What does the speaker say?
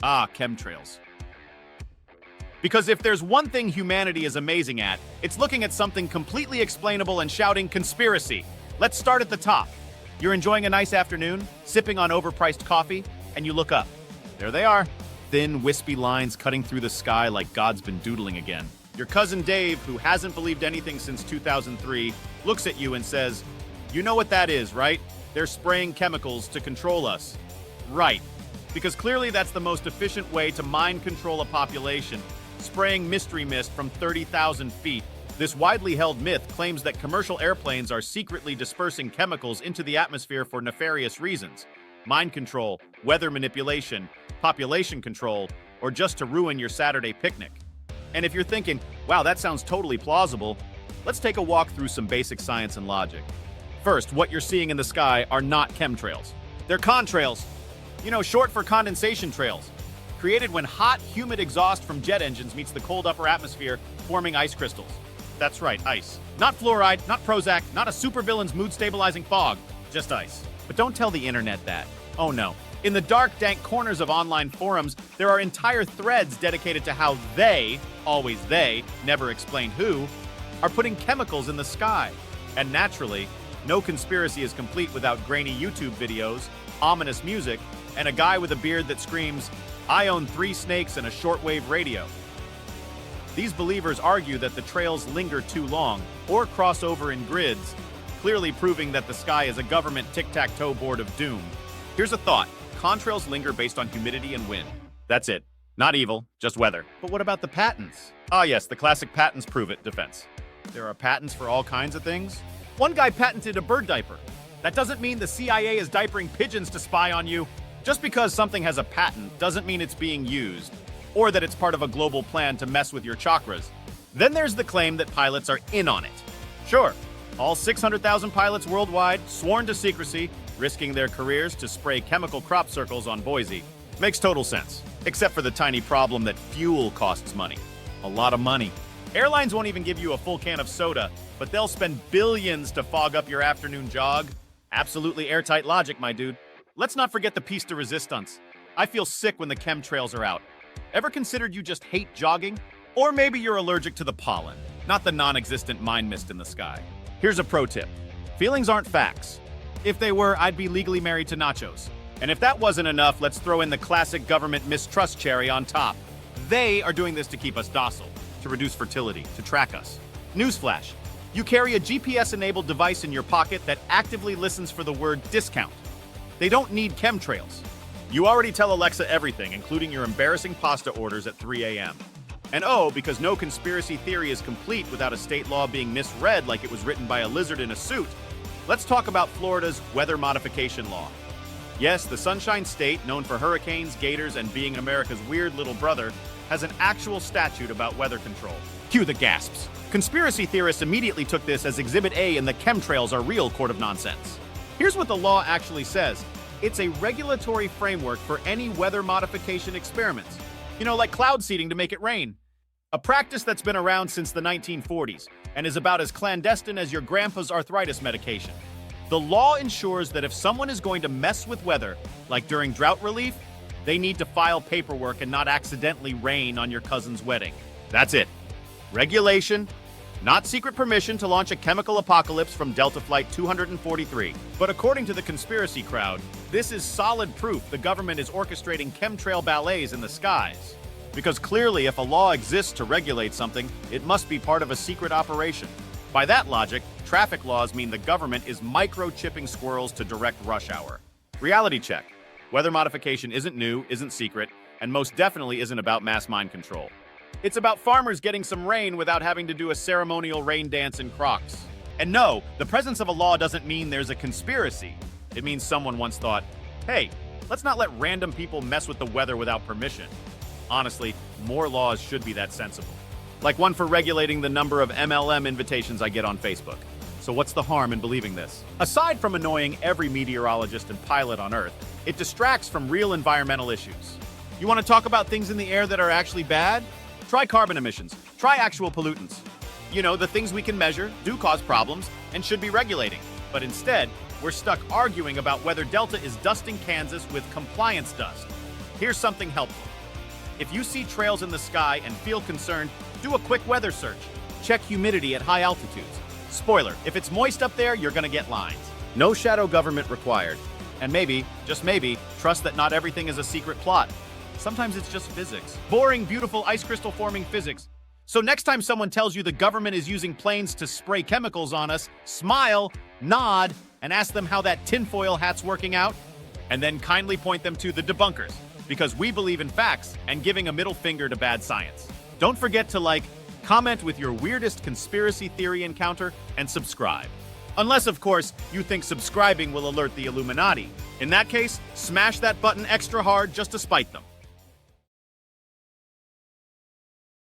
Ah, chemtrails. Because if there's one thing humanity is amazing at, it's looking at something completely explainable and shouting conspiracy. Let's start at the top. You're enjoying a nice afternoon, sipping on overpriced coffee, and you look up. There they are. Thin, wispy lines cutting through the sky like God's been doodling again. Your cousin Dave, who hasn't believed anything since 2003, looks at you and says, "You know what that is, right? They're spraying chemicals to control us." Right. Because clearly that's the most efficient way to mind control a population, spraying mystery mist from 30,000 feet. This widely held myth claims that commercial airplanes are secretly dispersing chemicals into the atmosphere for nefarious reasons. Mind control, weather manipulation, population control, or just to ruin your Saturday picnic. And if you're thinking, wow, that sounds totally plausible, let's take a walk through some basic science and logic. First, what you're seeing in the sky are not chemtrails. They're contrails. Short for condensation trails. Created when hot, humid exhaust from jet engines meets the cold upper atmosphere, forming ice crystals. That's right, ice. Not fluoride, not Prozac, not a supervillain's mood-stabilizing fog. Just ice. But don't tell the internet that. Oh no. In the dark, dank corners of online forums, there are entire threads dedicated to how they, always they, never explained who, are putting chemicals in the sky. And naturally, no conspiracy is complete without grainy YouTube videos, ominous music, and a guy with a beard that screams, "I own 3 snakes and a shortwave radio." These believers argue that the trails linger too long or cross over in grids, clearly proving that the sky is a government tic-tac-toe board of doom. Here's a thought. Contrails linger based on humidity and wind. That's it. Not evil, just weather. But what about the patents? Ah yes, the classic patents prove it defense. There are patents for all kinds of things. One guy patented a bird diaper. That doesn't mean the CIA is diapering pigeons to spy on you. Just because something has a patent doesn't mean it's being used, or that it's part of a global plan to mess with your chakras. Then there's the claim that pilots are in on it. Sure, all 600,000 pilots worldwide, sworn to secrecy, risking their careers to spray chemical crop circles on Boise. Makes total sense, except for the tiny problem that fuel costs money. A lot of money. Airlines won't even give you a full can of soda, but they'll spend billions to fog up your afternoon jog. Absolutely airtight logic, my dude. Let's not forget the piece de resistance. I feel sick when the chemtrails are out. Ever considered you just hate jogging? Or maybe you're allergic to the pollen, not the non-existent mind mist in the sky. Here's a pro tip. Feelings aren't facts. If they were, I'd be legally married to nachos. And if that wasn't enough, let's throw in the classic government mistrust cherry on top. They are doing this to keep us docile, to reduce fertility, to track us. Newsflash. You carry a GPS-enabled device in your pocket that actively listens for the word discount. They don't need chemtrails. You already tell Alexa everything, including your embarrassing pasta orders at 3 a.m. And oh, because no conspiracy theory is complete without a state law being misread like it was written by a lizard in a suit, let's talk about Florida's weather modification law. Yes, the Sunshine State, known for hurricanes, gators, and being America's weird little brother, has an actual statute about weather control. Cue the gasps. Conspiracy theorists immediately took this as Exhibit A in the chemtrails are real court of nonsense. Here's what the law actually says. It's a regulatory framework for any weather modification experiments. Like cloud seeding to make it rain. A practice that's been around since the 1940s and is about as clandestine as your grandpa's arthritis medication. The law ensures that if someone is going to mess with weather, like during drought relief, they need to file paperwork and not accidentally rain on your cousin's wedding. That's it. Regulation, not secret permission to launch a chemical apocalypse from Delta Flight 243. But according to the conspiracy crowd, this is solid proof the government is orchestrating chemtrail ballets in the skies. Because clearly, if a law exists to regulate something, it must be part of a secret operation. By that logic, traffic laws mean the government is microchipping squirrels to direct rush hour. Reality check. Weather modification isn't new, isn't secret, and most definitely isn't about mass mind control. It's about farmers getting some rain without having to do a ceremonial rain dance in Crocs. And no, the presence of a law doesn't mean there's a conspiracy. It means someone once thought, hey, let's not let random people mess with the weather without permission. Honestly, more laws should be that sensible. Like one for regulating the number of MLM invitations I get on Facebook. So what's the harm in believing this? Aside from annoying every meteorologist and pilot on Earth, it distracts from real environmental issues. You want to talk about things in the air that are actually bad? Try carbon emissions. Try actual pollutants. The things we can measure do cause problems and should be regulating. But instead, we're stuck arguing about whether Delta is dusting Kansas with compliance dust. Here's something helpful. If you see trails in the sky and feel concerned, do a quick weather search. Check humidity at high altitudes. Spoiler, if it's moist up there, you're gonna get lines. No shadow government required. And maybe, just maybe, trust that not everything is a secret plot. Sometimes it's just physics. Boring, beautiful ice crystal forming physics. So next time someone tells you the government is using planes to spray chemicals on us, smile, nod, and ask them how that tinfoil hat's working out. And then kindly point them to the Debunkers, because we believe in facts and giving a middle finger to bad science. Don't forget to like, comment with your weirdest conspiracy theory encounter, and subscribe. Unless, of course, you think subscribing will alert the Illuminati. In that case, smash that button extra hard just to spite them.